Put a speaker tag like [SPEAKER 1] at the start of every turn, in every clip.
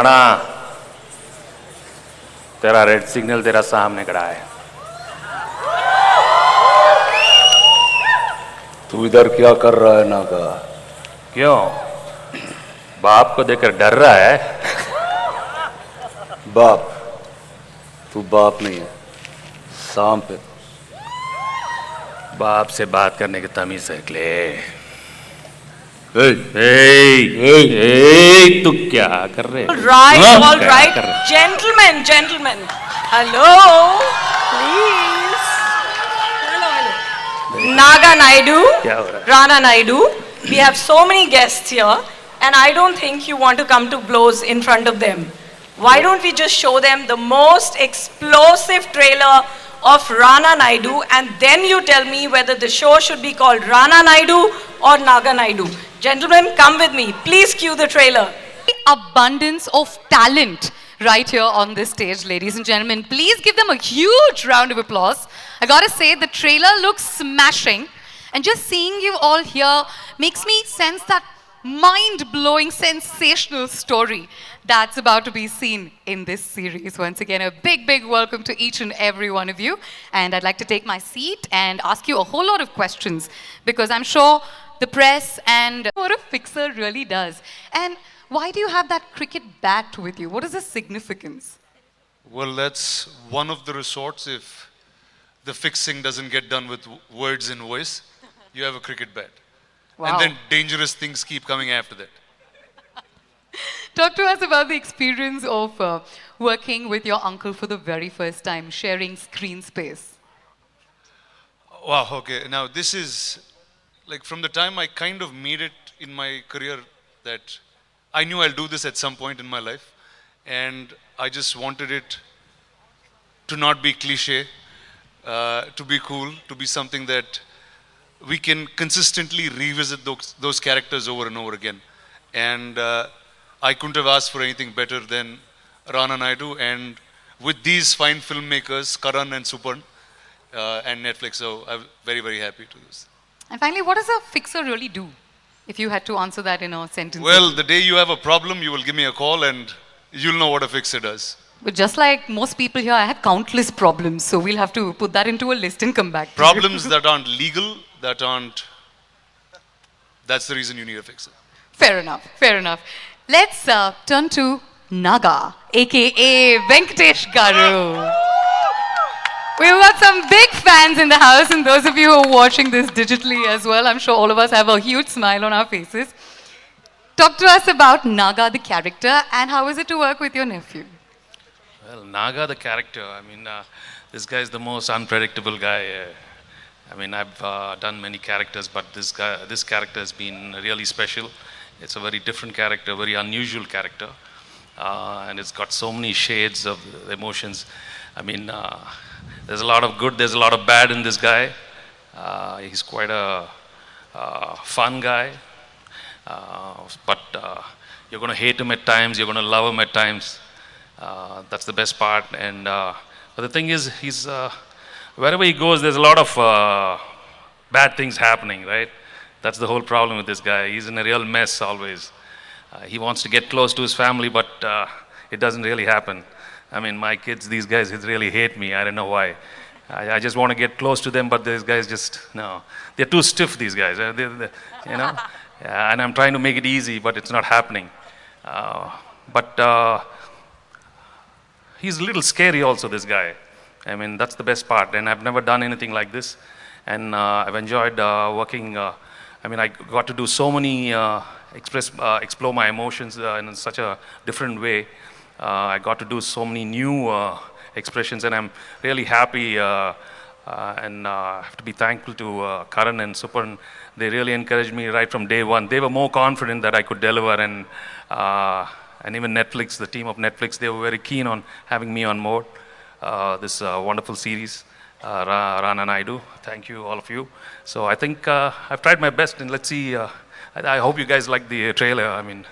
[SPEAKER 1] राणा, तेरा red signal तेरा सामने खड़ा है।
[SPEAKER 2] तू इधर क्या कर रहा है नागा?
[SPEAKER 1] क्यों? बाप को देखकर डर रहा है?
[SPEAKER 2] बाप? तू बाप नहीं है, सांप है।
[SPEAKER 1] बाप से बात करने की तमीज सीख ले। तू क्या कर रहे?
[SPEAKER 3] All right, gentlemen. Hello, please. Hello. Naga Naidu, Rana Naidu. We have so many guests here, and I don't think you want to come to blows in front of them. Why don't we just show them the most explosive trailer of Rana Naidu, and then you tell me whether the show should be called Rana Naidu or Naga Naidu. Gentlemen, come with me. Please cue the trailer.
[SPEAKER 4] Abundance of talent right here on this stage, ladies and gentlemen. Please give them a huge round of applause. I gotta say, the trailer looks smashing, and just seeing you all here makes me sense that mind-blowing, sensational story that's about to be seen in this series. Once again, a big, big welcome to each and every one of you. And I'd like to take my seat and ask you a whole lot of questions, because I'm sure the press and what a fixer really does. And why do you have that cricket bat with you? What is the significance?
[SPEAKER 5] Well, that's one of the resorts. If the fixing doesn't get done with words and voice, you have a cricket bat.
[SPEAKER 4] Wow.
[SPEAKER 5] And then dangerous things keep coming after that.
[SPEAKER 4] Talk to us about the experience of working with your uncle for the very first time, sharing screen space.
[SPEAKER 5] Wow, okay. Now this is, like, from the time I kind of made it in my career that I knew I'll do this at some point in my life, and I just wanted it to not be cliche, to be cool, to be something that we can consistently revisit those characters over and over again. And I couldn't have asked for anything better than Rana Naidu, and with these fine filmmakers, Karan and Suparn, and Netflix, so I'm very, very happy to do this.
[SPEAKER 4] And finally, what does a fixer really do? If you had to answer that in a sentence.
[SPEAKER 5] Well, the day you have a problem, you will give me a call and you'll know what a fixer does.
[SPEAKER 4] But just like most people here, I have countless problems, so we'll have to put that into a list and come back.
[SPEAKER 5] Problems that aren't legal, that aren't... That's the reason you need a fixer.
[SPEAKER 4] Fair enough, fair enough. Let's turn to Naga, aka Venkatesh Garu. We've got some big fans in the house, and those of you who are watching this digitally as well, I'm sure all of us have a huge smile on our faces. Talk to us about Naga, the character, and how is it to work with your nephew?
[SPEAKER 1] Well, Naga, the character, I mean, this guy is the most unpredictable guy. I mean, I've done many characters, but this character has been really special. It's a very different character, very unusual character. And it's got so many shades of emotions. I mean, there's a lot of good, there's a lot of bad in this guy. He's quite a fun guy. But you're going to hate him at times, you're going to love him at times. That's the best part. And but the thing is, he's wherever he goes, there's a lot of bad things happening, right? That's the whole problem with this guy. He's in a real mess always. He wants to get close to his family, but it doesn't really happen. I mean, my kids, these guys really hate me. I don't know why. I just want to get close to them, but these guys just, no. They're too stiff, these guys. You know? And I'm trying to make it easy, but it's not happening. But he's a little scary also, this guy. I mean, that's the best part. And I've never done anything like this. And I've enjoyed working. I mean, I got to do so many, explore my emotions in such a different way. I got to do so many new expressions, and I'm really happy. And I have to be thankful to Karan and Suparn. They really encouraged me right from day one. They were more confident that I could deliver, and even Netflix, the team of Netflix, they were very keen on having me on board this wonderful series, Rana Naidu. Thank you, all of you. So I think I've tried my best, and let's see. I hope you guys like the trailer. I mean,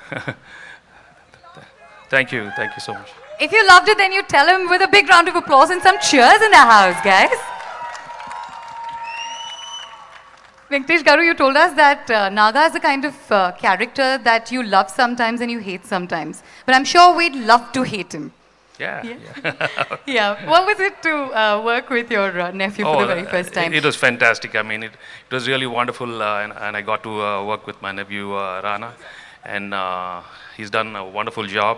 [SPEAKER 1] thank you so much.
[SPEAKER 4] If you loved it, then you tell him with a big round of applause and some cheers in the house, guys. Venkatesh Garu, you told us that Naga is the kind of character that you love sometimes and you hate sometimes. But I'm sure we'd love to hate him.
[SPEAKER 1] Yeah.
[SPEAKER 4] Yeah. What was it to work with your nephew for the very first time?
[SPEAKER 1] It was fantastic. I mean, it was really wonderful, and I got to work with my nephew Rana, and he's done a wonderful job.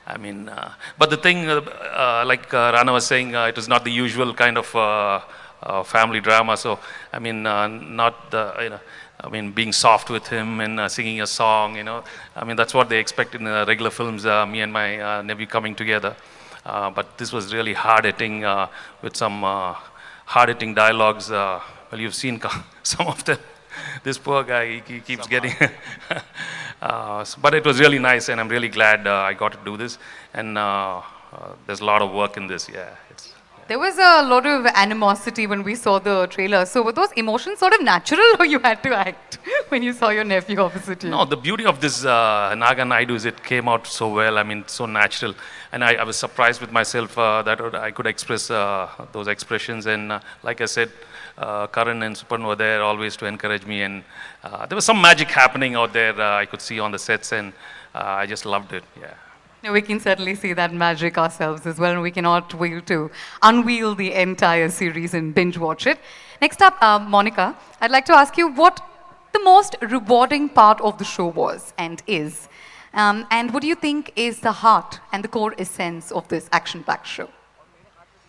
[SPEAKER 1] I mean, but the thing, like Rana was saying, it was not the usual kind of family drama. So, I mean, not the, I mean, being soft with him and singing a song, I mean, that's what they expect in regular films, me and my nephew coming together. But this was really hard-hitting with some hard-hitting dialogues. Well, you've seen some of them. This poor guy, he keeps getting... but it was really nice, and I'm really glad I got to do this. And there's a lot of work in this, yeah.
[SPEAKER 4] There was a lot of animosity when we saw the trailer. So were those emotions sort of natural, or you had to act when you saw your nephew opposite you?
[SPEAKER 1] No, the beauty of this Rana Naidu is it came out so well. I mean, so natural. And I was surprised with myself that I could express those expressions. And like I said, Karan and Supan were there always to encourage me. And there was some magic happening out there I could see on the sets. And I just loved it, yeah.
[SPEAKER 4] We can certainly see that magic ourselves as well, and we cannot wait to unveil the entire series and binge watch it. Next up, Monica, I'd like to ask you what the most rewarding part of the show was and is. And what do you think is the heart and the core essence of this action-packed show?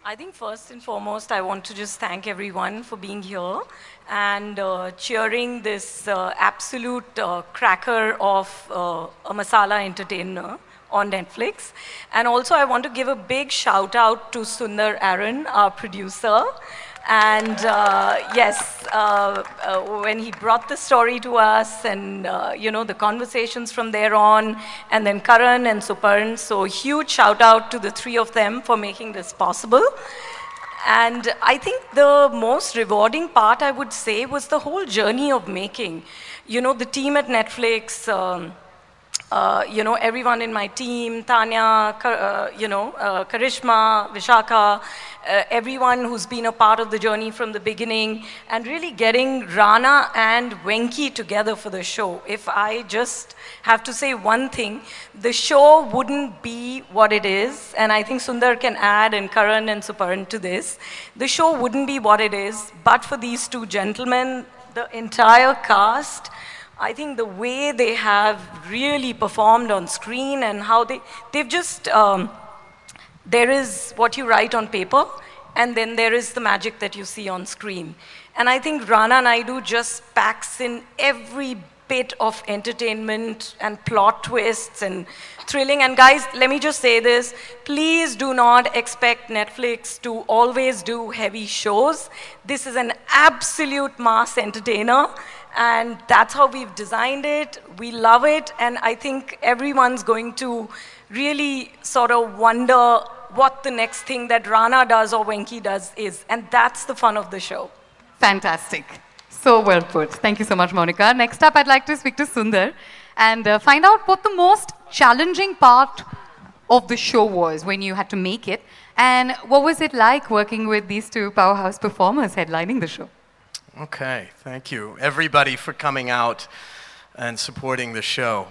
[SPEAKER 3] I think first and foremost, I want to just thank everyone for being here and cheering this absolute cracker of a masala entertainer on Netflix. And also I want to give a big shout out to Sundar Aaron, our producer. And yes, when he brought the story to us and the conversations from there on, and then Karan and Suparn, so huge shout out to the three of them for making this possible. And I think the most rewarding part, I would say, was the whole journey of making. The team at Netflix, everyone in my team, Tanya, Karishma, Vishaka, everyone who's been a part of the journey from the beginning, and really getting Rana and Venki together for the show. If I just have to say one thing, the show wouldn't be what it is, and I think Sundar can add, and Karan and Suparn to this. The show wouldn't be what it is, but for these two gentlemen, the entire cast. I think the way they have really performed on screen and how they've just, there is what you write on paper, and then there is the magic that you see on screen. And I think Rana Naidu just packs in every bit of entertainment and plot twists and thrilling. And guys, let me just say this, please do not expect Netflix to always do heavy shows. This is an absolute mass entertainer. And that's how we've designed it. We love it. And I think everyone's going to really sort of wonder what the next thing that Rana does or Venki does is. And that's the fun of the show.
[SPEAKER 4] Fantastic. So well put. Thank you so much, Monica. Next up, I'd like to speak to Sundar and find out what the most challenging part of the show was when you had to make it. And what was it like working with these two powerhouse performers headlining the show?
[SPEAKER 6] Okay, thank you everybody for coming out and supporting the show.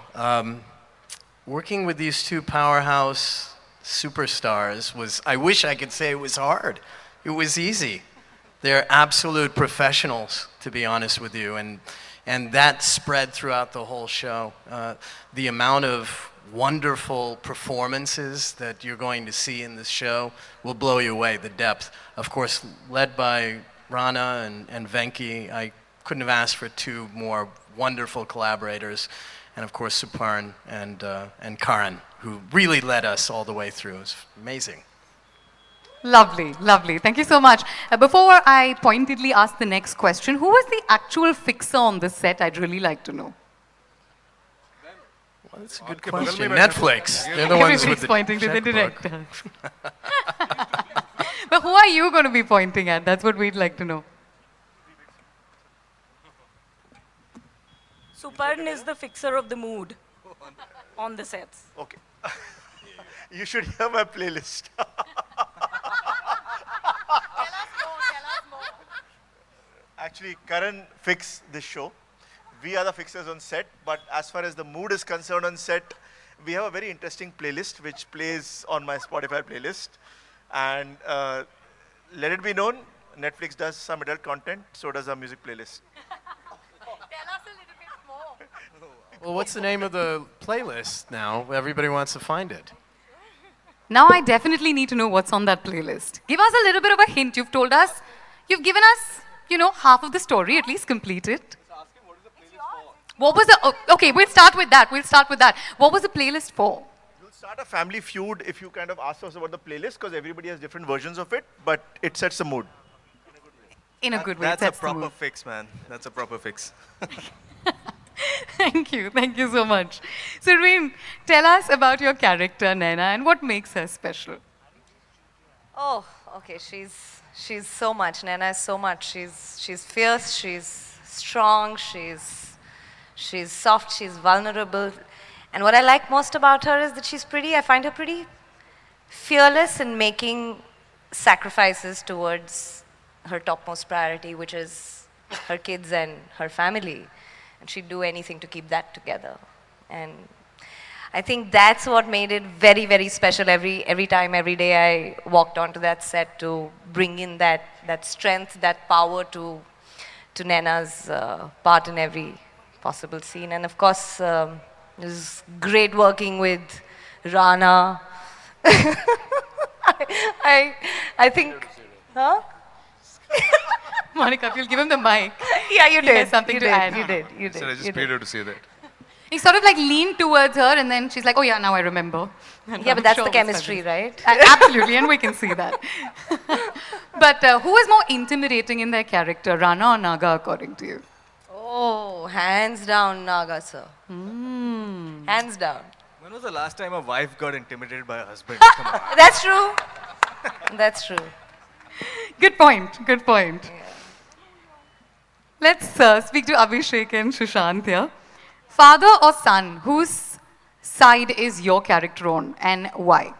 [SPEAKER 6] Working with these two powerhouse superstars was, I wish I could say it was hard. It was easy. They're absolute professionals, to be honest with you, and that spread throughout the whole show. The amount of wonderful performances that you're going to see in this show will blow you away, the depth. Of course, led by Rana and Venki. I couldn't have asked for two more wonderful collaborators. And of course, Suparn and Karan, who really led us all the way through. It was amazing.
[SPEAKER 4] Lovely, lovely. Thank you so much. Before I pointedly ask the next question, who was the actual fixer on the set? I'd really like to know.
[SPEAKER 6] Well, that's a good question. Netflix. They're the ones with the
[SPEAKER 4] pointing to the director. But who are you going to be pointing at? That's what we'd like to know.
[SPEAKER 3] Suparn is the fixer of the mood on the sets.
[SPEAKER 7] Okay. You should hear my playlist. Actually, Karan fixed this show. We are the fixers on set, but as far as the mood is concerned on set, we have a very interesting playlist which plays on my Spotify playlist. And let it be known, Netflix does some adult content, so does our music playlist.
[SPEAKER 6] Well, what's the name of the playlist now? Everybody wants to find it.
[SPEAKER 4] Now I definitely need to know what's on that playlist. Give us a little bit of a hint. You've told us, you've given us, you know, half of the story, at least complete it. What was the, okay, we'll start with that. What was the playlist for?
[SPEAKER 7] You'll start a family feud if you kind of ask us about the playlist, because everybody has different versions of it, but it sets the mood.
[SPEAKER 4] In a good way.
[SPEAKER 8] That's
[SPEAKER 4] it
[SPEAKER 8] a
[SPEAKER 4] sets the
[SPEAKER 8] proper
[SPEAKER 4] mood.
[SPEAKER 8] fix, man. That's a proper fix.
[SPEAKER 4] Thank you so much. Surveen, tell us about your character, Naina, and what makes her special.
[SPEAKER 9] Oh, okay. She's so much. Naina is so much. She's fierce. She's strong. She's soft. She's vulnerable. And what I like most about her is that she's pretty. I find her pretty fearless in making sacrifices towards her topmost priority, which is her kids and her family. And she'd do anything to keep that together. And I think that's what made it very, very special every time, every day I walked onto that set to bring in that strength, that power to Naina's part in every possible scene. And of course, it was great working with Rana. I think, huh?
[SPEAKER 4] Monica, if you'll give him the mic.
[SPEAKER 9] Yeah, you
[SPEAKER 4] He has
[SPEAKER 9] did.
[SPEAKER 4] something to add.
[SPEAKER 9] You did.
[SPEAKER 5] So I just paid her to say that.
[SPEAKER 4] He sort of like leaned towards her and then she's like, oh yeah, now I remember. And
[SPEAKER 9] Yeah,
[SPEAKER 4] I'm
[SPEAKER 9] but that's
[SPEAKER 4] sure
[SPEAKER 9] the
[SPEAKER 4] it was
[SPEAKER 9] chemistry,
[SPEAKER 4] fabulous.
[SPEAKER 9] right?
[SPEAKER 4] Absolutely, and we can see that. But who was more intimidating in their character, Rana or Naga, according to you?
[SPEAKER 9] Oh, hands down, Naga, sir. Hands down.
[SPEAKER 8] When was the last time a wife got intimidated by a husband? Come on.
[SPEAKER 9] That's true. That's true.
[SPEAKER 4] Good point. Let's speak to Abhishek and Sushant here. Father or son, whose side is your character on and why?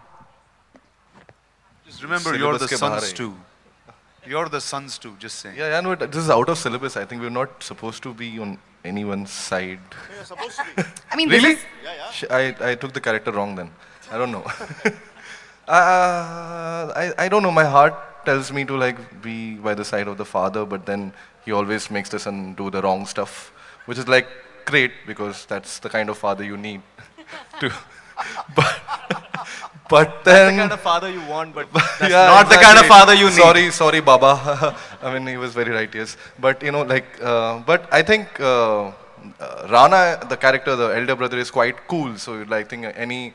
[SPEAKER 5] Just remember, you're the
[SPEAKER 10] Syllabus ke bahar
[SPEAKER 5] sons
[SPEAKER 10] hai.
[SPEAKER 5] too. You're the sons too, just saying.
[SPEAKER 10] Yeah, no, this is out of syllabus. I think we're not supposed to be on anyone's side.
[SPEAKER 7] You're supposed to be.
[SPEAKER 4] I mean,
[SPEAKER 10] Really?
[SPEAKER 4] this is,
[SPEAKER 10] I took the character wrong then. I don't know. I don't know. My heart tells me to like be by the side of the father, but then he always makes the son do the wrong stuff, which is like great because that's the kind of father you need to. But then
[SPEAKER 8] The kind of father you want, but that's
[SPEAKER 10] yeah,
[SPEAKER 8] not the kind of
[SPEAKER 10] exactly.
[SPEAKER 8] father you need.
[SPEAKER 10] Sorry, Baba. I mean, he was very right, yes. But you know, like, but I think Rana, the character, the elder brother, is quite cool. So like, I think any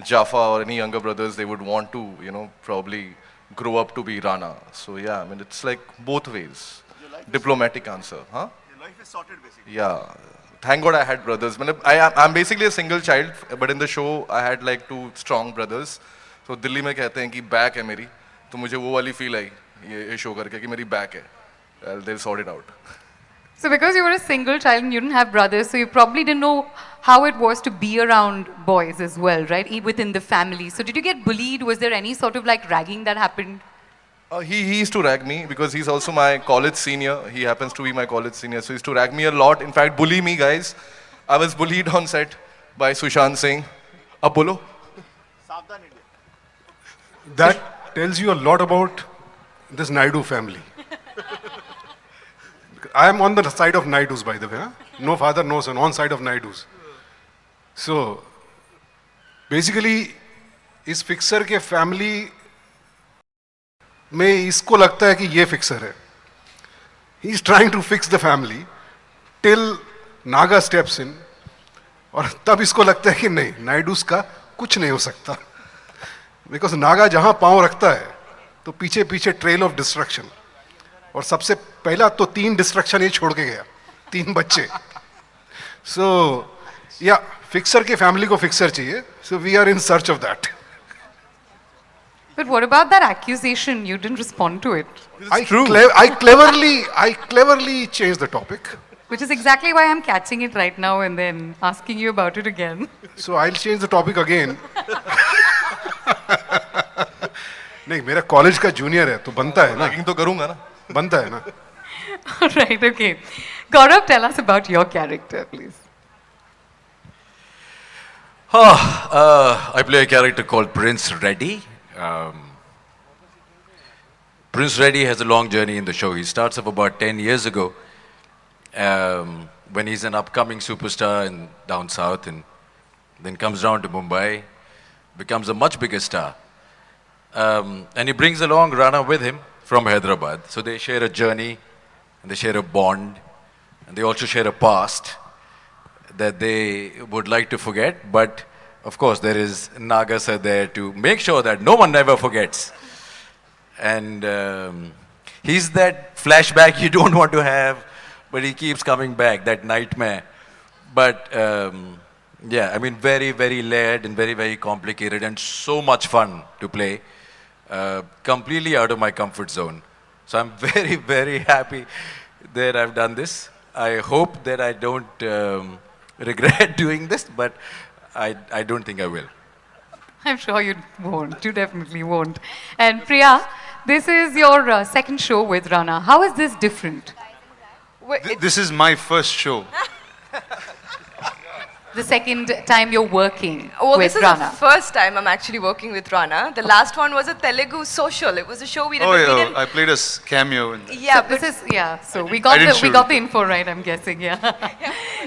[SPEAKER 10] Jaffa or any younger brothers, they would want to, you know, probably grow up to be Rana. So yeah, I mean, it's like both ways. Diplomatic answer, huh?
[SPEAKER 7] Your life is sorted, basically.
[SPEAKER 10] Yeah. Thank God I had brothers. I'm basically a single child, but in the show I had like two strong brothers. So Delhi में कहते हैं कि back है मेरी, तो मुझे वो वाली feel आई ये show करके कि मेरी back है. They'll sort it out.
[SPEAKER 4] so because you were a single child and you didn't have brothers, so you probably didn't know how it was to be around boys as well, right? Within the family. So did you get bullied? Was there any sort of like ragging that happened?
[SPEAKER 10] He used to rag me because he's also my college senior. He happens to be my college senior, so he used to rag me a lot. In fact, bully me, guys. I was bullied on set by Sushant saying, "Ab bolo."
[SPEAKER 7] Savdhan India.
[SPEAKER 11] That tells you a lot about this Naidu family. I am on the side of Naidus, by the way. Huh? No father, no son, on side of Naidus. So, basically, इस fixer के family में इसको लगता है कि ये fixer है. He is trying to fix the family till Naga steps in. और तब इसको लगता है कि नहीं, नायडूस का कुछ नहीं हो सकता. बिकॉज नागा जहां पांव रखता है तो पीछे पीछे ट्रेल ऑफ डिस्ट्रक्शन. और सबसे पहला तो 3 डिस्ट्रक्शन ये छोड़ के गया, 3 बच्चे. सो या फिक्सर के फैमिली को फिक्सर चाहिए. So we are in search of that.
[SPEAKER 4] But what about that accusation? You didn't respond to it.
[SPEAKER 11] I cleverly changed the topic.
[SPEAKER 4] Which is exactly why I'm catching it right now and then asking you about it again.
[SPEAKER 11] So I'll change the topic again. नहीं, मेरा college का junior है तो बनता है ना.
[SPEAKER 10] Ragging तो करूँगा ना.
[SPEAKER 11] बनता है ना.
[SPEAKER 4] Right, okay. Gaurav, tell us about your character, please.
[SPEAKER 12] I play a character called Prince Reddy. Prince Reddy has a long journey in the show. He starts off about 10 years ago when he's an upcoming superstar down south, and then comes down to Mumbai, becomes a much bigger star. And he brings along Rana with him from Hyderabad. So they share a journey, and they share a bond, and they also share a past that they would like to forget. But of course, there is Nagasa there to make sure that no one ever forgets. And he's that flashback you don't want to have, but he keeps coming back, that nightmare. But yeah, I mean, very, very layered and very, very complicated and so much fun to play. Completely out of my comfort zone. So I'm very, very happy that I've done this. I hope that I don't regret doing this, but I don't think I will.
[SPEAKER 4] I'm sure you won't. You definitely won't. And Priya, this is your second show with Rana. How is this different?
[SPEAKER 5] This is my first show.
[SPEAKER 4] The second time you're working
[SPEAKER 13] Well,
[SPEAKER 4] with
[SPEAKER 13] this is
[SPEAKER 4] Rana.
[SPEAKER 13] the first time I'm actually working with Rana. The last one was a Telugu social. It was a show we did.
[SPEAKER 5] Oh
[SPEAKER 13] but we
[SPEAKER 5] yeah,
[SPEAKER 13] didn't,
[SPEAKER 5] I played a cameo in that.
[SPEAKER 13] yeah,
[SPEAKER 4] So
[SPEAKER 13] but
[SPEAKER 4] this is, yeah, so we got the info right, I'm guessing, yeah.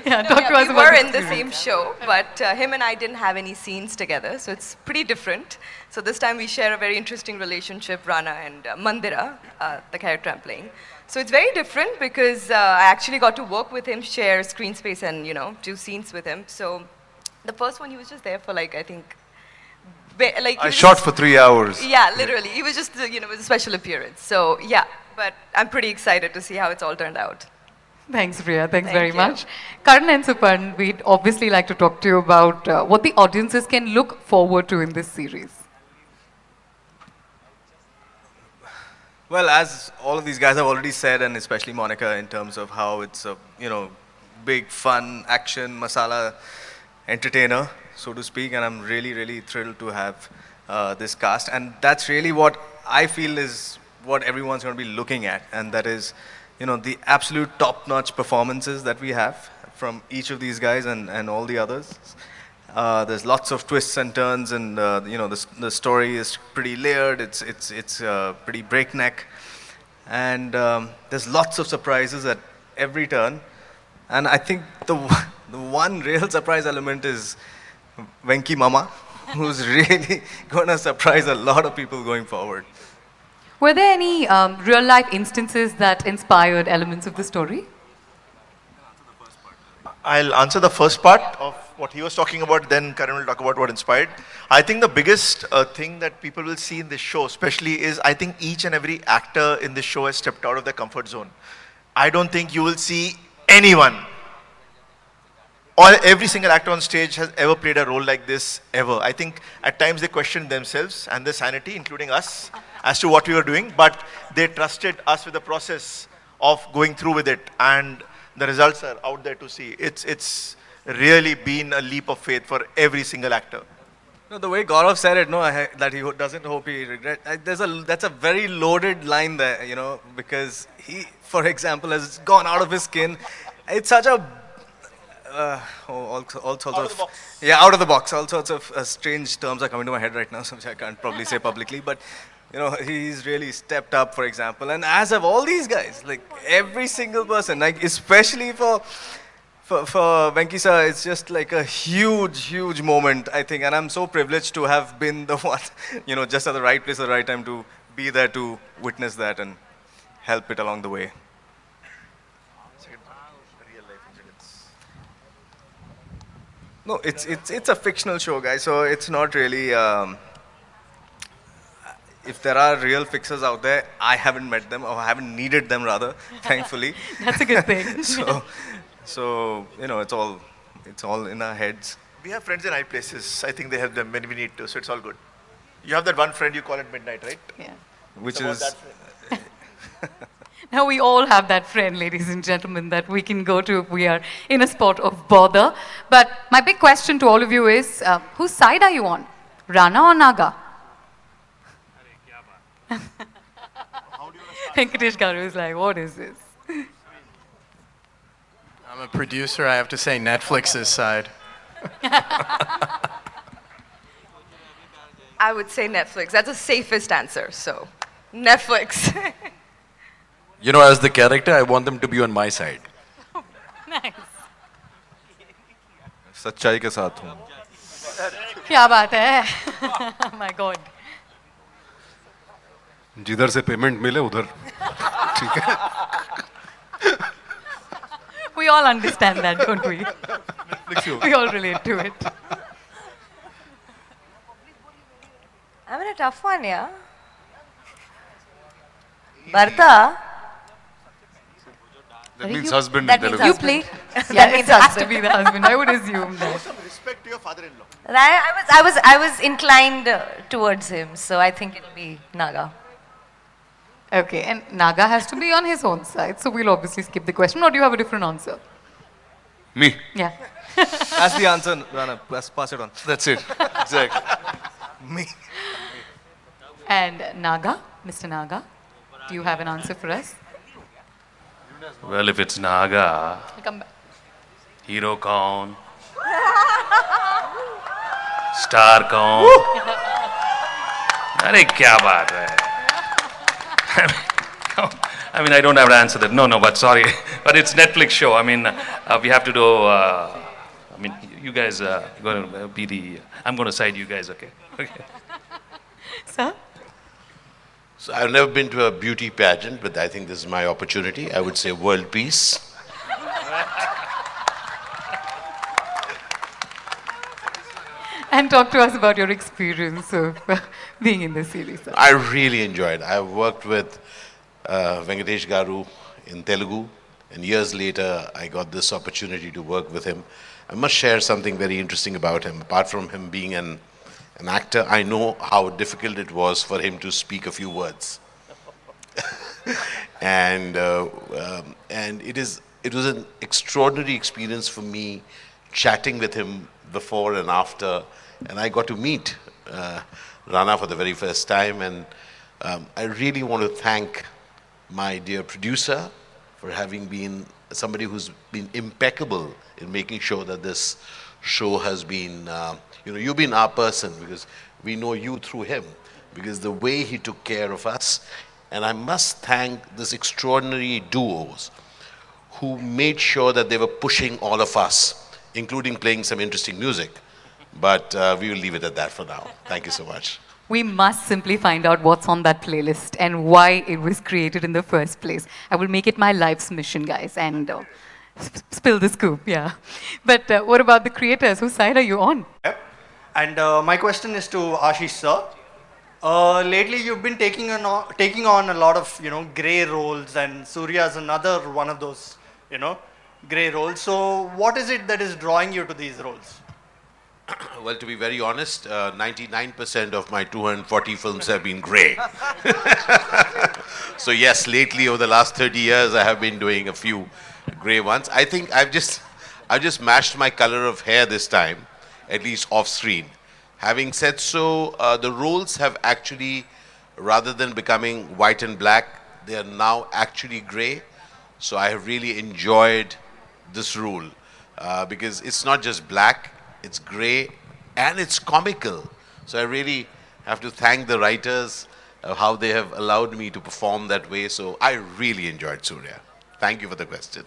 [SPEAKER 4] Yeah, talk to us
[SPEAKER 13] we
[SPEAKER 4] about
[SPEAKER 13] were
[SPEAKER 4] the
[SPEAKER 13] in the
[SPEAKER 4] experience.
[SPEAKER 13] same show, but him and I didn't have any scenes together, so it's pretty different. So this time we share a very interesting relationship, Rana and Mandira, the character I'm playing. So it's very different because I actually got to work with him, share screen space and, do scenes with him. So the first one, he was just there for like, I think, like
[SPEAKER 5] I shot for 3 hours.
[SPEAKER 13] Yeah, literally. He was just, it was a special appearance. So yeah, but I'm pretty excited to see how it's all turned out.
[SPEAKER 4] Thanks, Priya. Thanks
[SPEAKER 13] Thank
[SPEAKER 4] very
[SPEAKER 13] you.
[SPEAKER 4] much. Karan and Supan, we'd obviously like to talk to you about what the audiences can look forward to in this series.
[SPEAKER 8] Well, as all of these guys have already said, and especially Monica, in terms of how it's a, big fun action masala entertainer, so to speak, and I'm really, really thrilled to have this cast. And that's really what I feel is what everyone's going to be looking at, and that is, the absolute top-notch performances that we have from each of these guys and all the others. There's lots of twists and turns, and the story is pretty layered. It's pretty breakneck, and there's lots of surprises at every turn. And I think the one real surprise element is Venki Mama, who's really going to surprise a lot of people going forward.
[SPEAKER 4] Were there any real-life instances that inspired elements of the story?
[SPEAKER 7] I'll answer the first part of what he was talking about, then Karan will talk about what inspired. I think the biggest thing that people will see in this show, especially, is I think each and every actor in this show has stepped out of their comfort zone. I don't think you will see anyone, or every single actor on stage has ever played a role like this, ever. I think at times they questioned themselves and their sanity, including us, as to what we were doing, but they trusted us with the process of going through with it, and the results are out there to see. It's really been a leap of faith for every single actor.
[SPEAKER 8] No, the way Gaurav said it, that he doesn't hope he regret. That's a very loaded line there, because he, for example, has gone out of his skin. It's such a all sorts of out of the box. All sorts of strange terms are coming to my head right now, which I can't probably say publicly. But he's really stepped up, for example, and as have all these guys. Like every single person, like especially for Venki sir, it's just like a huge moment, I think, and I'm so privileged to have been the one, just at the right place at the right time to be there to witness that and help it along the way. No, it's a fictional show, guys, so it's not really, if there are real fixers out there, I haven't met them, or I haven't needed them rather, thankfully.
[SPEAKER 4] That's a good thing.
[SPEAKER 8] So it's all in our heads.
[SPEAKER 7] We have friends in high places. I think they have them when we need to, so it's all good. You have that one friend you call at midnight, right?
[SPEAKER 4] Yeah.
[SPEAKER 8] Which
[SPEAKER 7] It's
[SPEAKER 8] is...
[SPEAKER 7] about that friend.
[SPEAKER 4] Now we all have that friend, ladies and gentlemen, that we can go to if we are in a spot of bother. But my big question to all of you is, whose side are you on? Rana or Naga? Venkatesh Garu is like, what is this?
[SPEAKER 6] I'm a producer, I have to say Netflix's side.
[SPEAKER 13] I would say Netflix. That's the safest answer, so Netflix.
[SPEAKER 12] You know, as the character, I want them to be on my side.
[SPEAKER 4] Nice.
[SPEAKER 10] सच्चाई के साथ हूँ.
[SPEAKER 4] क्या बात है? My God.
[SPEAKER 11] जिधर से payment मिले उधर ठीक है.
[SPEAKER 4] We all understand that, don't we? We all relate to it.
[SPEAKER 9] I'm in a tough one, yeah. Bharta.
[SPEAKER 5] That means husband
[SPEAKER 9] That
[SPEAKER 5] in
[SPEAKER 9] means
[SPEAKER 5] Telugu.
[SPEAKER 4] You
[SPEAKER 9] husband.
[SPEAKER 4] play.
[SPEAKER 9] That
[SPEAKER 4] Yeah,
[SPEAKER 9] means
[SPEAKER 4] it has to
[SPEAKER 9] husband.
[SPEAKER 4] be the husband. I would assume that.
[SPEAKER 7] Respect to your father-in-law.
[SPEAKER 9] I was inclined towards him, so I think it'll be Naga.
[SPEAKER 4] Okay, and Naga has to be on his own side, so we'll obviously skip the question. Or do you have a different answer?
[SPEAKER 5] Me.
[SPEAKER 4] Yeah.
[SPEAKER 8] That's the answer, Rana. Pass it on.
[SPEAKER 5] That's it. Exactly.
[SPEAKER 8] Me.
[SPEAKER 4] And Naga, Mr. Naga, do you have an answer for us?
[SPEAKER 1] Well, if it's Naga,
[SPEAKER 4] Come back.
[SPEAKER 1] hero kaun, star kaun. अरे क्या बात है? I mean, I don't have to answer that. No, but sorry. But it's Netflix show. I mean, we have to do, I mean, you guys are going to be the, I'm going to side you guys, okay? Okay.
[SPEAKER 4] Sir?
[SPEAKER 14] So I've never been to a beauty pageant, but I think this is my opportunity. I would say world peace.
[SPEAKER 4] And talk to us about your experience of being in the series. Sir.
[SPEAKER 14] I really enjoyed. I worked with Venkatesh Garu in Telugu, and years later I got this opportunity to work with him. I must share something very interesting about him. Apart from him being an actor, I know how difficult it was for him to speak a few words. and it was an extraordinary experience for me chatting with him before and after, and I got to meet Rana for the very first time, and I really want to thank my dear producer for having been somebody who's been impeccable in making sure that this show has been, you've been our person because we know you through him, because the way he took care of us. And I must thank this extraordinary duos who made sure that they were pushing all of us, including playing some interesting music. But we will leave it at that for now. Thank you so much.
[SPEAKER 4] We must simply find out what's on that playlist and why it was created in the first place. I will make it my life's mission, guys, and spill the scoop, yeah. But what about the creators? Whose side are you on?
[SPEAKER 15] And my question is to Ashish sir. Lately, you've been taking on a lot of grey roles, and Surya is another one of those grey roles. So, what is it that is drawing you to these roles?
[SPEAKER 14] Well, to be very honest, 99% of my 240 films have been grey. So yes, lately over the last 30 years, I have been doing a few grey ones. I think I've just matched my color of hair this time, at least off screen. Having said so, the roles have actually, rather than becoming white and black, they are now actually grey. So I have really enjoyed this rule because it's not just black, it's grey, and it's comical. So I really have to thank the writers of how they have allowed me to perform that way. So I really enjoyed Surya. Thank you for the question.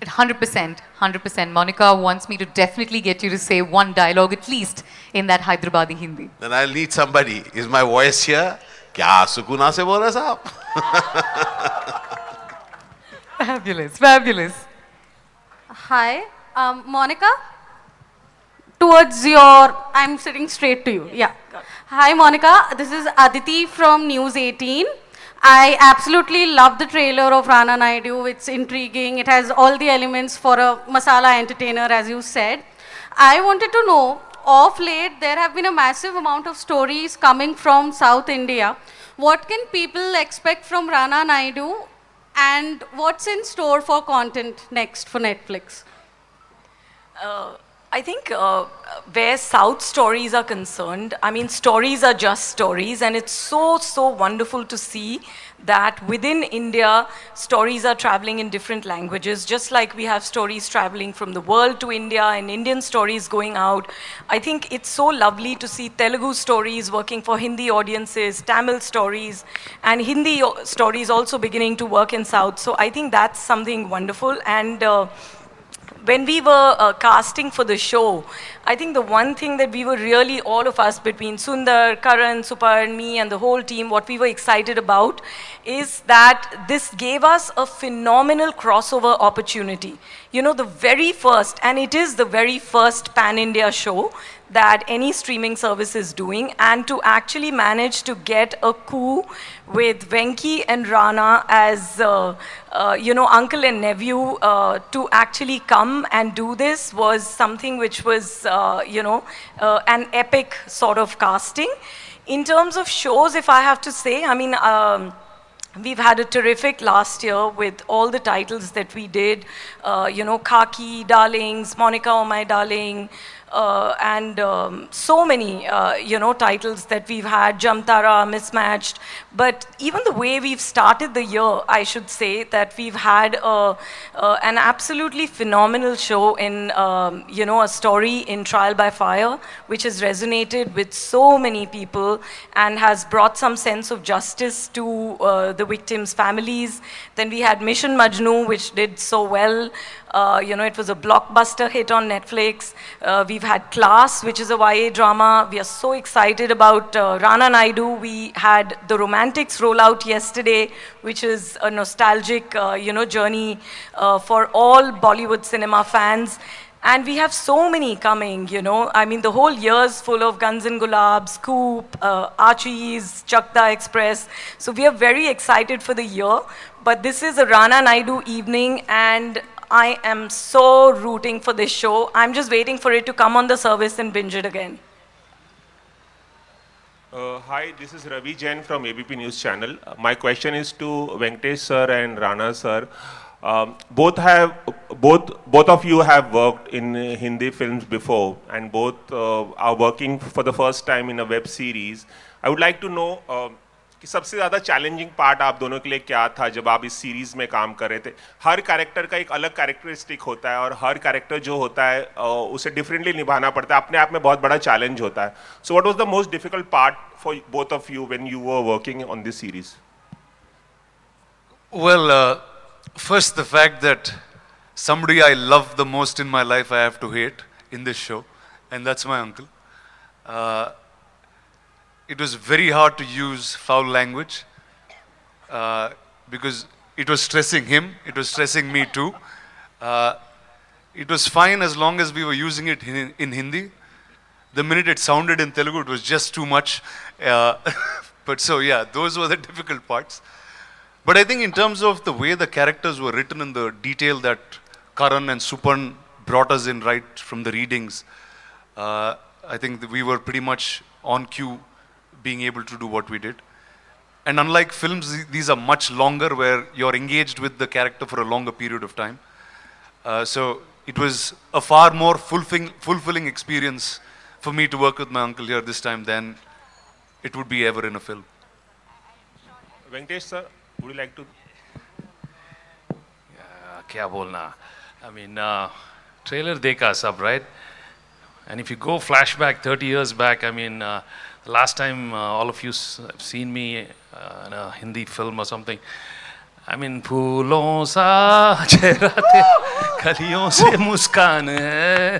[SPEAKER 4] 100%. Monica wants me to definitely get you to say one dialogue at least in that Hyderabadi Hindi.
[SPEAKER 14] Then I'll need somebody. Is my voice here? Kya sukuna se bola saab?
[SPEAKER 4] Fabulous.
[SPEAKER 16] Hi, Monica. Towards your, I'm sitting straight to you. Yeah. Hi, Monica. This is Aditi from News 18. I absolutely love the trailer of Rana Naidu. It's intriguing. It has all the elements for a masala entertainer, as you said. I wanted to know, of late, there have been a massive amount of stories coming from South India. What can people expect from Rana Naidu, and what's in store for content next for Netflix?
[SPEAKER 3] I think where South stories are concerned, I mean, stories are just stories, and it's so, so wonderful to see that within India, stories are traveling in different languages, just like we have stories traveling from the world to India and Indian stories going out. I think it's so lovely to see Telugu stories working for Hindi audiences, Tamil stories, and Hindi stories also beginning to work in South. So I think that's something wonderful. And when we were casting for the show, I think the one thing that we were really, all of us, between Sundar, Karan, Supar, and me, and the whole team, what we were excited about is that this gave us a phenomenal crossover opportunity. You know, the very first, and it is the very first pan-India show that any streaming service is doing, and to actually manage to get a coup with Venki and Rana as, you know, uncle and nephew to actually come and do this was something which was, you know, an epic sort of casting. In terms of shows, if I have to say, I mean, we've had a terrific last year with all the titles that we did, you know, Khaki, Darlings, Monica, Oh My Darling, and so many, you know, titles that we've had, Jamtara, Mismatched. But even the way we've started the year, I should say that we've had an absolutely phenomenal show in, you know, a story in Trial by Fire, which has resonated with so many people and has brought some sense of justice to the victims' families. Then we had Mission Majnu, which did so well. You know, it was a blockbuster hit on Netflix. We've had Class, which is a YA drama. We are so excited about Rana Naidu. We had The Romantics roll out yesterday, which is a nostalgic, you know, journey for all Bollywood cinema fans. And we have so many coming, you know. I mean, the whole year's full of Guns and Gulab, Scoop, Archie's, Chakda Express. So we are very excited for the year. But this is a Rana Naidu evening, and I am so rooting for this show. I'm just waiting for it to come on the service and binge it again.
[SPEAKER 17] Hi, this is Ravi Jain from ABP News Channel. My question is to Venkatesh sir and Rana sir. Both of you have worked in Hindi films before, and both are working for the first time in a web series. I would like to know कि सबसे ज़्यादा challenging part आप दोनों के लिए क्या था जब आप इस सीरीज़ में काम कर रहे थे. हर कैरेक्टर का एक अलग कैरेक्टरिस्टिक होता है और हर कैरेक्टर जो होता है उसे डिफरेंटली निभाना पड़ता है, अपने आप में बहुत बड़ा चैलेंज होता है. So what was the most difficult part for both of you when you were working on this series?
[SPEAKER 11] Well, first the fact that somebody I love the most in my life I have to hate in this show, and that's my uncle. It was very hard to use foul language because it was stressing him, it was stressing me too. It was fine as long as we were using it in Hindi. The minute it sounded in Telugu, it was just too much. But so yeah, those were the difficult parts. But I think in terms of the way the characters were written and the detail that Karan and Supan brought us in right from the readings, I think that we were pretty much on cue being able to do what we did. And unlike films, these are much longer where you're engaged with the character for a longer period of time. So it was a far more fulfilling experience for me to work with my uncle here this time than it would be ever in a film.
[SPEAKER 17] Venkatesh sir, would you like to?
[SPEAKER 1] Kya bolna? I mean, trailer dekha sab, right? And if you go flashback 30 years back, I mean, last time all of you have seen me in a Hindi film or something, I mean, फूलों सा चेहरा ते कलियों से मुस्कान है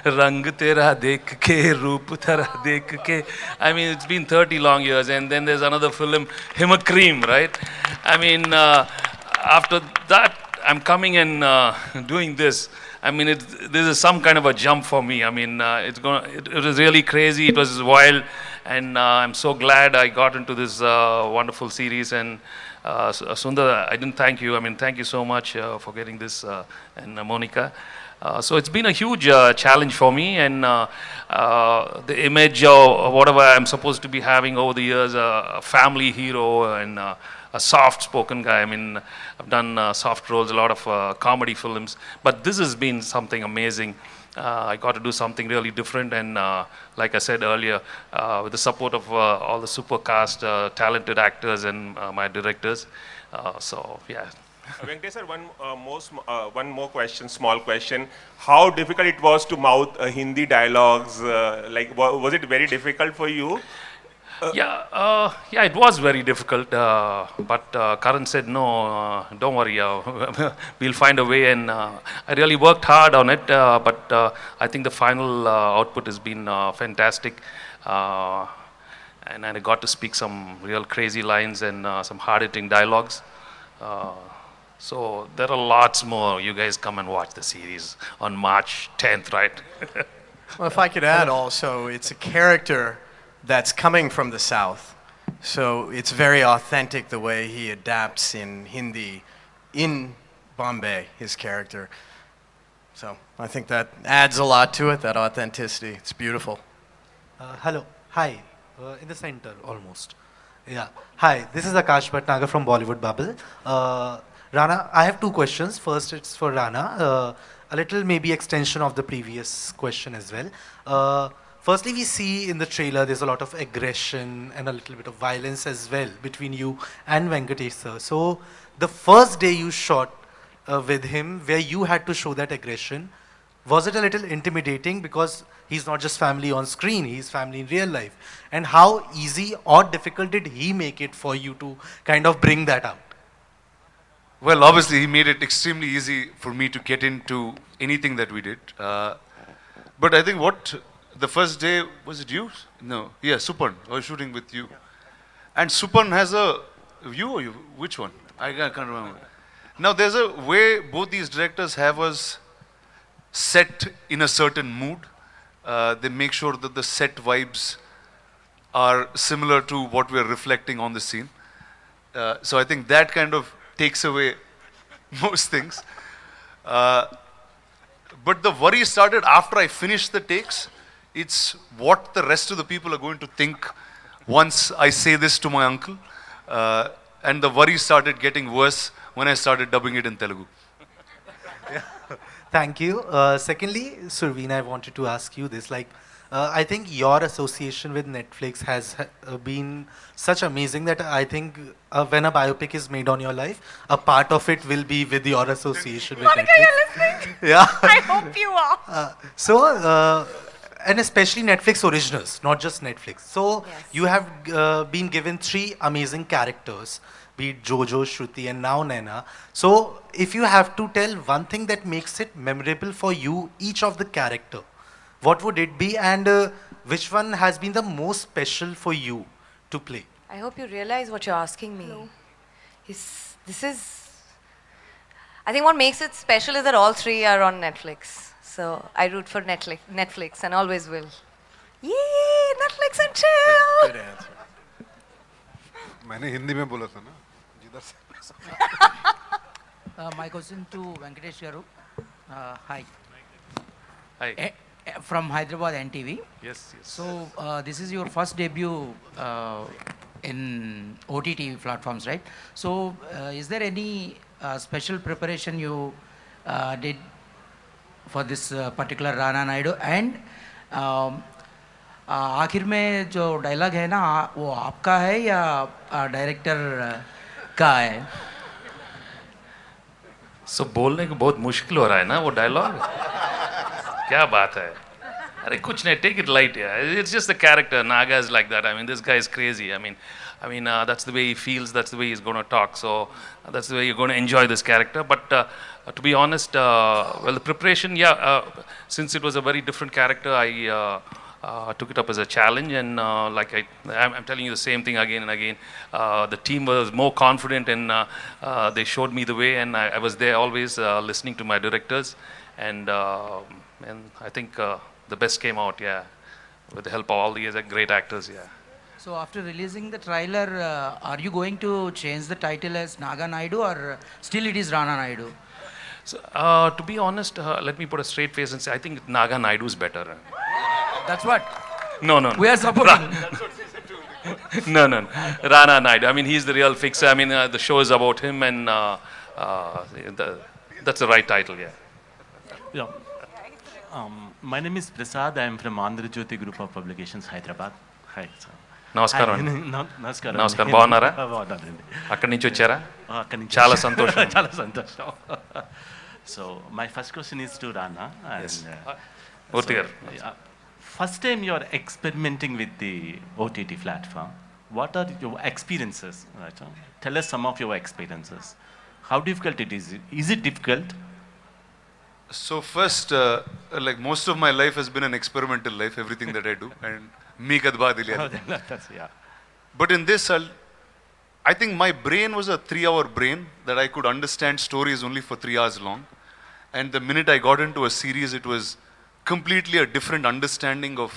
[SPEAKER 1] रंग तेरा देख के रूप तेरा देख के. I mean, it's been 30 long years, and then there's another film, Himakreem, right? I mean, after that, I'm coming and doing this. I mean, this is some kind of a jump for me. I mean, it was really crazy. It was wild, and I'm so glad I got into this wonderful series. And Sundar, I didn't thank you. I mean, thank you so much for getting this, and Monica. So it's been a huge challenge for me, and the image of whatever I'm supposed to be having over the years, a family hero and a a soft-spoken guy. I mean, I've done soft roles, a lot of comedy films, but this has been something amazing. I got to do something really different, and like I said earlier, with the support of all the super cast, talented actors and my directors. So yeah.
[SPEAKER 17] Venkatesh sir, one more question, small question. How difficult it was to mouth Hindi dialogues? Was it very difficult for you?
[SPEAKER 1] Yeah, it was very difficult, but Karan said, no, don't worry, we'll find a way, and I really worked hard on it, but I think the final output has been fantastic, and I got to speak some real crazy lines and some hard-hitting dialogues. So there are lots more. You guys come and watch the series on March 10th, right?
[SPEAKER 6] Well, if I could add also, it's a character that's coming from the South. So it's very authentic the way he adapts in Hindi in Bombay, his character. So I think that adds a lot to it, that authenticity. It's beautiful.
[SPEAKER 18] Hello. Hi. In the center, almost. Yeah. Hi, this is Akash Bhatnagar from Bollywood Bubble. Rana, I have two questions. First, it's for Rana. A little maybe extension of the previous question as well. Firstly, we see in the trailer there's a lot of aggression and a little bit of violence as well between you and Venkatesh sir. So the first day you shot with him, where you had to show that aggression, was it a little intimidating because he's not just family on screen, he's family in real life? And how easy or difficult did he make it for you to kind of bring that out?
[SPEAKER 5] Well, obviously, he made it extremely easy for me to get into anything that we did. But I think the first day, was it you? No, yeah, Supan. I was shooting with you. And Supan has you or you? Which one? I can't remember. Now, there's a way both these directors have us set in a certain mood. They make sure that the set vibes are similar to what we're reflecting on the scene. So I think that kind of takes away most things. But the worry started after I finished the takes. It's what the rest of the people are going to think once I say this to my uncle. And the worry started getting worse when I started dubbing it in Telugu.
[SPEAKER 18] Yeah. Thank you. Secondly, Surveen, I wanted to ask you this. I think your association with Netflix has been such amazing that I think when a biopic is made on your life, a part of it will be with your association with
[SPEAKER 9] Monica,
[SPEAKER 18] Netflix.
[SPEAKER 9] you're listening?
[SPEAKER 18] Yeah.
[SPEAKER 9] I hope you are.
[SPEAKER 18] And especially Netflix originals, not just Netflix. So you have been given 3 amazing characters, be it Jojo, Shruti, and now Naina. So if you have to tell one thing that makes it memorable for you, each of the character, what would it be, and which one has been the most special for you to play?
[SPEAKER 9] I hope you realize what you're asking me. No. I think what makes it special is that all 3 are on Netflix. So I root for Netflix and always will. Yay, Netflix and chill!
[SPEAKER 11] Good answer. मैंने हिंदी में बोला था ना जिधर से
[SPEAKER 19] My question to Venkatesh Garu. Hi.
[SPEAKER 1] Hi.
[SPEAKER 19] From Hyderabad NTV.
[SPEAKER 1] Yes, yes.
[SPEAKER 19] So this is your first debut in OTT platforms, right? So is there any special preparation you did for this particular Rana Naidu? And आखिर में जो dialogue है ना, वो आपका है या director का है?
[SPEAKER 1] So बोलने को बहुत मुश्किल हो रहा है ना वो डायलॉग. क्या बात है? अरे कुछ नहीं, take it light, yeah. It's just the character. Naga is like that. I mean, this guy is crazy. I mean, that's the way he feels. That's the way he's going to talk. So that's the way you're going to enjoy this character. But to be honest, well, the preparation, since it was a very different character, I took it up as a challenge, and I'm telling you the same thing again and again. The team was more confident, and they showed me the way, and I was there always listening to my directors, and I think the best came out, with the help of all these great actors,
[SPEAKER 19] So after releasing the trailer, are you going to change the title as Naga Naidu, or still it is Rana Naidu?
[SPEAKER 1] So, to be honest, let me put a straight face and say, I think Naga Naidu is better.
[SPEAKER 19] That's what?
[SPEAKER 1] No.
[SPEAKER 19] We are supporting.
[SPEAKER 1] No. Rana Naidu. I mean, he's the real fixer. I mean, the show is about him, and that's the right title, yeah.
[SPEAKER 20] Yeah. My name is Prasad. I am from Andhra Jyoti Group of Publications, Hyderabad. Hi, sir.
[SPEAKER 1] నమస్కారం
[SPEAKER 20] Hi.
[SPEAKER 1] అండి.
[SPEAKER 20] నమస్కారం.
[SPEAKER 1] నమస్కారం, బాగున్నారా?
[SPEAKER 20] బాగున్నానండి.
[SPEAKER 1] అక్కడి నుంచి వచ్చారా?
[SPEAKER 20] అక్కడి నుంచి.
[SPEAKER 1] చాలా సంతోషం.
[SPEAKER 20] చాలా సంతోషం. So my first question is to Rana.
[SPEAKER 1] Yes.
[SPEAKER 20] So, first time you are experimenting with the OTT platform. What are your experiences? Right? Tell us some of your experiences. How difficult it is? Is it difficult?
[SPEAKER 5] So first, like most of my life has been an experimental life, everything that I do, and me kadbad
[SPEAKER 20] Yeah.
[SPEAKER 5] But in this, I think my brain was a 3-hour brain that I could understand stories only for 3 hours long. And the minute I got into a series, it was completely a different understanding of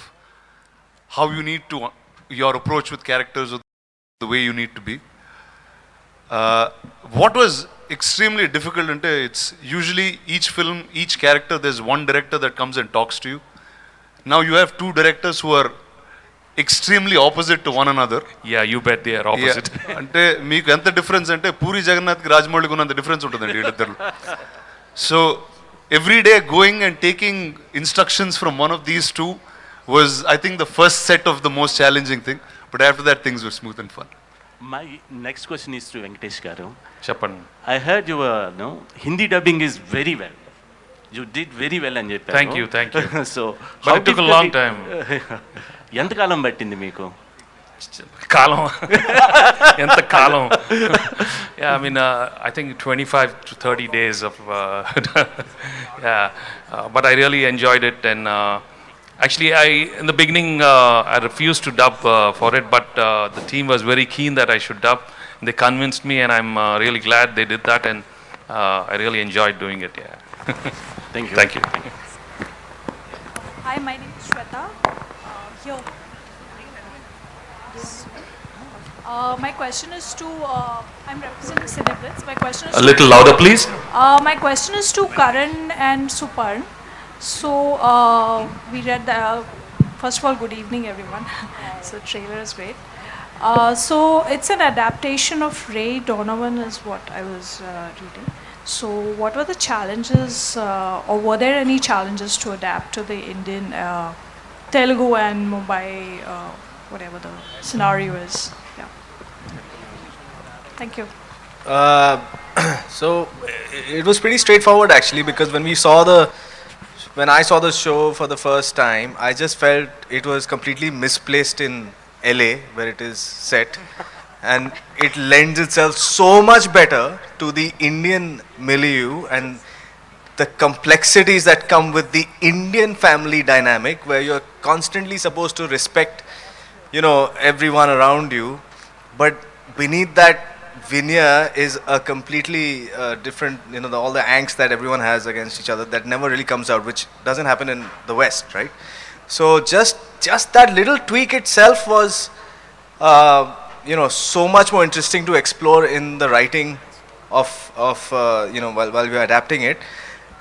[SPEAKER 5] how you need to, your approach with characters, or the way you need to be. What was extremely difficult, it's usually each film, each character, there's one director that comes and talks to you. Now you have 2 directors who are extremely opposite to one another.
[SPEAKER 1] Yeah, you bet they are opposite.
[SPEAKER 5] అంటే మీకు ఎంత difference అంటే పూరి జగన్నాథ్కి రాజమౌళికి ఉన్నంత difference ఉంటుందండి వీళ్ళిద్దరు. So every day going and taking instructions from one of these 2 was, I think, the first set of the most challenging thing. But after that, things were smooth and fun.
[SPEAKER 20] My next question is to Venkatesh garu.
[SPEAKER 1] చెప్పండి.
[SPEAKER 20] I heard your Hindi dubbing is very well. You did very well అని చెప్పారు.
[SPEAKER 1] Thank you.
[SPEAKER 20] So
[SPEAKER 1] but it took a long time.
[SPEAKER 20] ఎంత కాలం పట్టింది మీకు?
[SPEAKER 1] కాలం ఎంత కాలం? Yeah, I mean, I think 25 to 30 days of yeah, but I really enjoyed it, and actually in the beginning I refused to dub for it, but the team was very keen that I should dub. They convinced me, and I'm really glad they did that, and I really enjoyed doing it. Yeah.
[SPEAKER 20] Thank you.
[SPEAKER 1] Thank you.
[SPEAKER 21] Hi, my name is Shweta. Here. My question is to, I'm representing Cineblitz. My question is
[SPEAKER 1] A little louder, please.
[SPEAKER 21] My question is to Karan and Suparn. So, we read the, first of all, good evening, everyone. So, the trailer is great. So, it's an adaptation of Ray Donovan is what I was reading. So, what were the challenges, or were there any challenges to adapt to the Indian, Telugu and Mumbai, whatever the scenario is? Yeah. Thank you.
[SPEAKER 8] So it was pretty straightforward actually, because when I saw the show for the first time, I just felt it was completely misplaced in LA, where it is set, and it lends itself so much better to the Indian milieu and the complexities that come with the Indian family dynamic, where you're constantly supposed to respect, everyone around you, but beneath that veneer is a completely different, all the angst that everyone has against each other that never really comes out, which doesn't happen in the West, right? So just that little tweak itself was, so much more interesting to explore in the writing of while we are adapting it.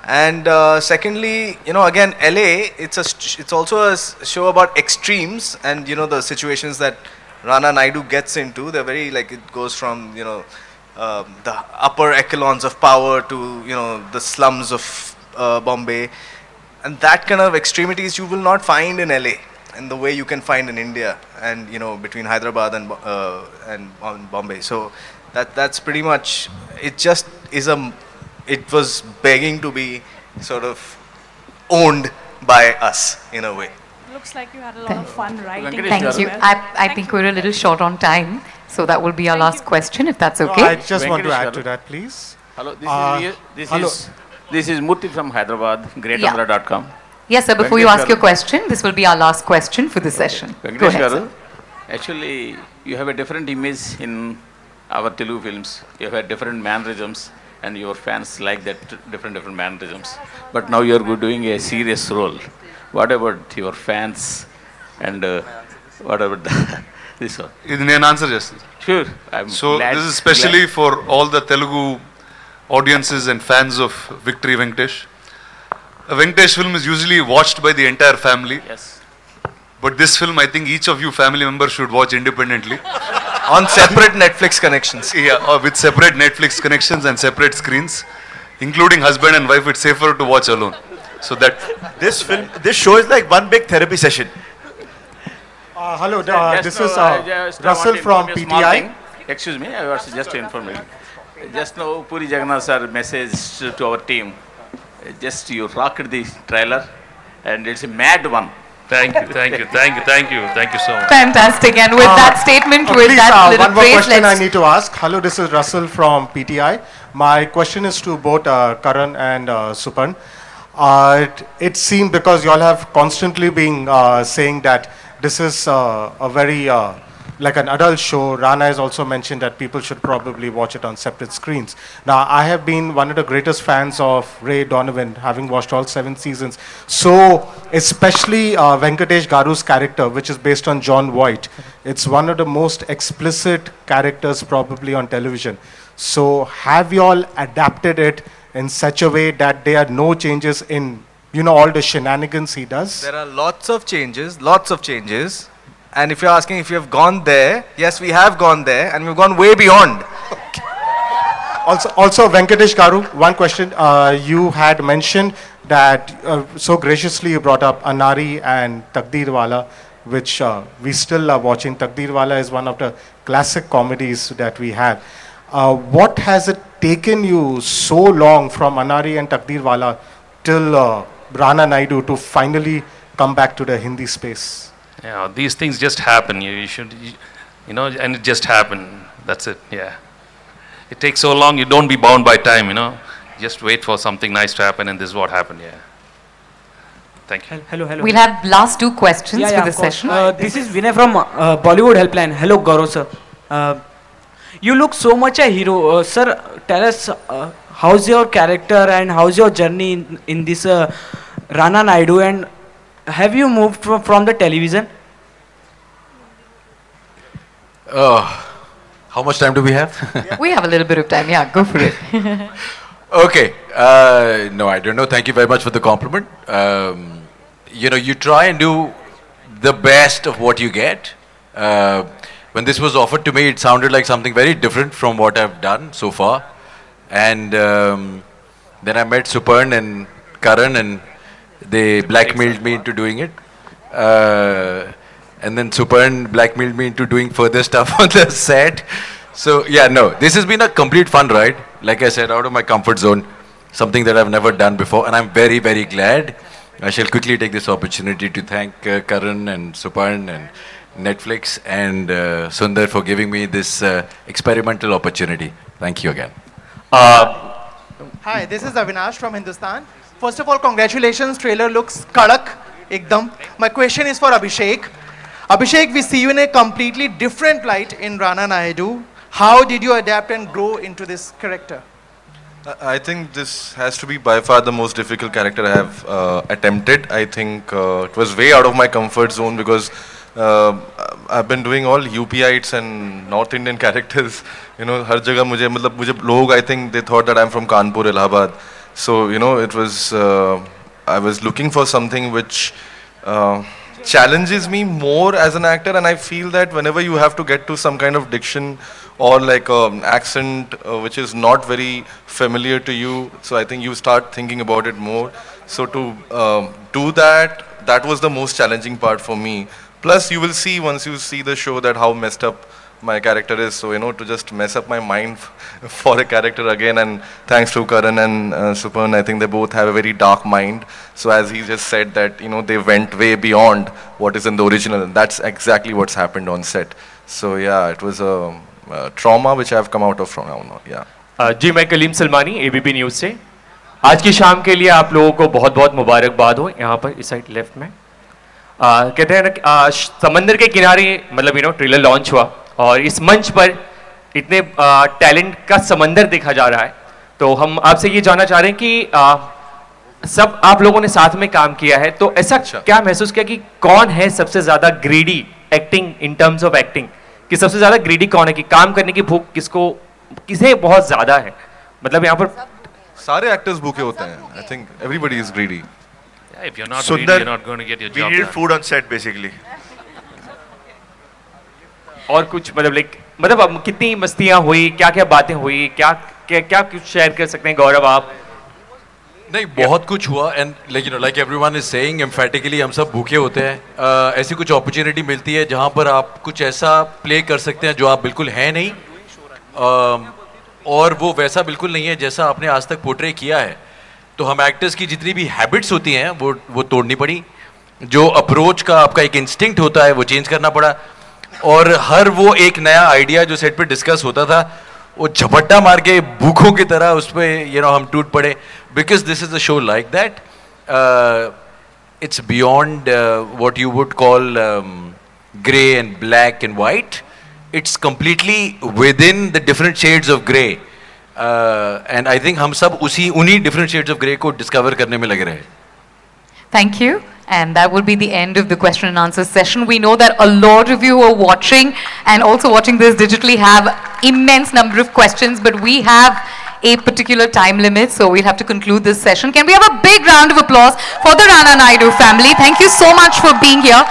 [SPEAKER 8] And secondly, again, LA, it's also a show about extremes, and the situations that Rana Naidu gets into. They're very, it goes from the upper echelons of power to the slums of Bombay, and that kind of extremities you will not find in LA in the way you can find in India, and between Hyderabad and Bombay. So that's pretty much it. Just is it was begging to be sort of owned by us in a way.
[SPEAKER 21] Looks like you had a lot of fun writing.
[SPEAKER 4] Thank you. I think we're a little short on time, so that will be our last question, if that's okay.
[SPEAKER 22] I just want to add to that, please.
[SPEAKER 23] Hello, this is Murthy from Hyderabad, greatandhra.com.
[SPEAKER 4] Yes, sir, before you ask your question, this will be our last question for this session. Go ahead, sir.
[SPEAKER 23] Actually, you have a different image in our Telugu films. You have different mannerisms, and your fans like that different mannerisms. But now you are doing a serious role. What about your fans, and what about this one?
[SPEAKER 5] ఇది నేను answer చేస్తాను.
[SPEAKER 23] Sure.
[SPEAKER 5] So this is especially for all the Telugu audiences and fans of Victory Venkatesh. A Venkatesh film is usually watched by the entire family.
[SPEAKER 23] Yes.
[SPEAKER 5] But this film, I think each of you family members should watch independently.
[SPEAKER 8] On separate Netflix connections.
[SPEAKER 5] Yeah, or with separate Netflix connections and separate screens, including husband and wife. It's safer to watch alone. So that
[SPEAKER 7] this show is like one big therapy session.
[SPEAKER 2] Hello, this is Russell from PTI.
[SPEAKER 23] Excuse me, I was just to inform you. Just now, Puri Jagannath sir message to our team. Just you rocked the trailer, and it's a mad one.
[SPEAKER 1] Thank you, thank you, thank you, thank you, thank you so much.
[SPEAKER 4] Fantastic. And with that statement, with
[SPEAKER 2] Please,
[SPEAKER 4] that little
[SPEAKER 2] one more
[SPEAKER 4] praise,
[SPEAKER 2] question I
[SPEAKER 4] let's...
[SPEAKER 2] need to ask. Hello, this is Russell from PTI. My question is to both Karan and Suparn. It seemed, because you all have constantly been saying that this is a very like an adult show. Rana has also mentioned that people should probably watch it on separate screens. Now, I have been one of the greatest fans of Ray Donovan, having watched all 7 seasons. So, especially Venkatesh Garu's character, which is based on John Voight, it's one of the most explicit characters probably on television. So, have you all adapted it in such a way that there are no changes in, you know, all the shenanigans he does?
[SPEAKER 8] There are lots of changes, lots of changes. And if you're asking if you have gone there, yes, we have gone there, and we've gone way beyond.
[SPEAKER 2] Also, Venkatesh Garu, one question. You had mentioned that so graciously you brought up Anari and Takdeerwala, which we still are watching. Takdeerwala is one of the classic comedies that we have. What has it taken you so long from Anari and Takdeerwala till Rana Naidu to finally come back to the Hindi space?
[SPEAKER 1] Yeah, these things just happen. You should, you know, and it just happened. That's it. Yeah. It takes so long. You don't be bound by time. You know, just wait for something nice to happen, and this is what happened. Yeah. Thank you.
[SPEAKER 12] Hello.
[SPEAKER 4] We'll have last 2 questions for this session.
[SPEAKER 12] This is Vinay from Bollywood Helpline. Hello, Gaurav sir. You look so much a hero. Sir, tell us how's your character and how's your journey in this Rana Naidu, and have you moved from the television?
[SPEAKER 13] How much time do we have?
[SPEAKER 4] We have a little bit of time. Yeah, go for it.
[SPEAKER 13] Okay. No, I don't know. Thank you very much for the compliment. You know, you try and do the best of what you get. When this was offered to me, it sounded like something very different from what I've done so far. And then I met Suparn and Karan, and they blackmailed me into doing it. And then Suparn blackmailed me into doing further stuff on the set. So yeah, no, this has been a complete fun ride. Like I said, out of my comfort zone, something that I've never done before, and I'm very, very glad. I shall quickly take this opportunity to thank Karan and Suparn and Netflix and Sundar for giving me this experimental opportunity. Thank you again.
[SPEAKER 24] Hi, this is Avinash from Hindustan. First of all, congratulations. Trailer looks kadak, ekdam. My question is for Abhishek. Abhishek, we see you in a completely different light in Rana Naidu. How did you adapt and grow into this character?
[SPEAKER 10] I think this has to be by far the most difficult character I have attempted. I think it was way out of my comfort zone because I've been doing all UPites and North Indian characters. You know, har jagah mujhe log, I think they thought that I'm from Kanpur, Allahabad. So, you know, it was, I was looking for something which challenges me more as an actor, and I feel that whenever you have to get to some kind of diction or like accent which is not very familiar to you, so I think you start thinking about it more. So to do that, that was the most challenging part for me. Plus you will see once you see the show that how messed up my character is, so you know, to just mess up my mind for a character again, and thanks to Karan and Suparn, I think they both have a very dark mind. So as he just said that, you know, they went way beyond what is in the original, and that's exactly what's happened on set. So yeah, it was a trauma which I have come out of from now on. Yeah.
[SPEAKER 25] जी मैं Kaleem Salmani ABP news से आज की शाम के लिए आप लोगों को बहुत बहुत मुबारकबाद हो यहाँ पर इस साइड लेफ्ट में कहते हैं ना समंदर के किनारे मतलब यू नो ट्रेलर लॉन्च हुआ और इस मंच पर इतने टैलेंट का समंदर देखा जा रहा है, तो हम आपसे ये जानना चाह रहे हैं कि सब आप लोगों ने साथ में काम किया है, तो ऐसा क्या महसूस किया कि कौन है सबसे ज़्यादा greedy acting in terms of acting, कि सबसे ज़्यादा ग्रीडी कौन है, कि काम करने की भूख किसको किसे बहुत ज़्यादा है? मतलब यहाँ पर
[SPEAKER 10] सारे एक्टर्स भूखे होते हैं. I think everybody is greedy.
[SPEAKER 1] If you're not
[SPEAKER 7] Sundar,
[SPEAKER 1] greedy, you're not going to get your
[SPEAKER 7] we
[SPEAKER 1] job
[SPEAKER 7] needed
[SPEAKER 1] done.
[SPEAKER 7] food on set basically.
[SPEAKER 25] और कुछ मतलब लाइक मतलब अब कितनी मस्तियां हुई, क्या क्या बातें हुई, क्या क्या क्या कुछ शेयर कर सकते हैं गौरव आप?
[SPEAKER 13] नहीं, बहुत कुछ हुआ and like everyone is saying emphatically हम सब भूखे होते हैं। ऐसी कुछ अपॉर्चुनिटी मिलती है जहाँ पर आप कुछ ऐसा प्ले कर सकते हैं जो आप बिल्कुल हैं नहीं, और वो वैसा बिल्कुल नहीं है जैसा आपने आज तक पोर्ट्रे किया है। तो हम एक्टर्स की जितनी भी हैबिट्स होती हैं वो तोड़नी पड़ी, जो अप्रोच का आपका एक इंस्टिंक्ट होता है वो चेंज करना पड़ा, और हर वो एक नया आइडिया जो सेट पे डिस्कस होता था वो झपट्टा मार के भूखों की तरह उस पर हम टूट पड़े, because this is a show like that. It's beyond what you would call grey and black and white, it's completely with in the different shades of grey, and I think हम सब उन्हीं डिफरेंट शेड्स ऑफ ग्रे को discover करने में लगे रहे।
[SPEAKER 4] Thank you. And that will be the end of the question and answer session. We know that a lot of you who are watching and also watching this digitally have immense number of questions, but we have a particular time limit, so we'll have to conclude this session. Can we have a big round of applause for the Rana Naidu family? Thank you so much for being here.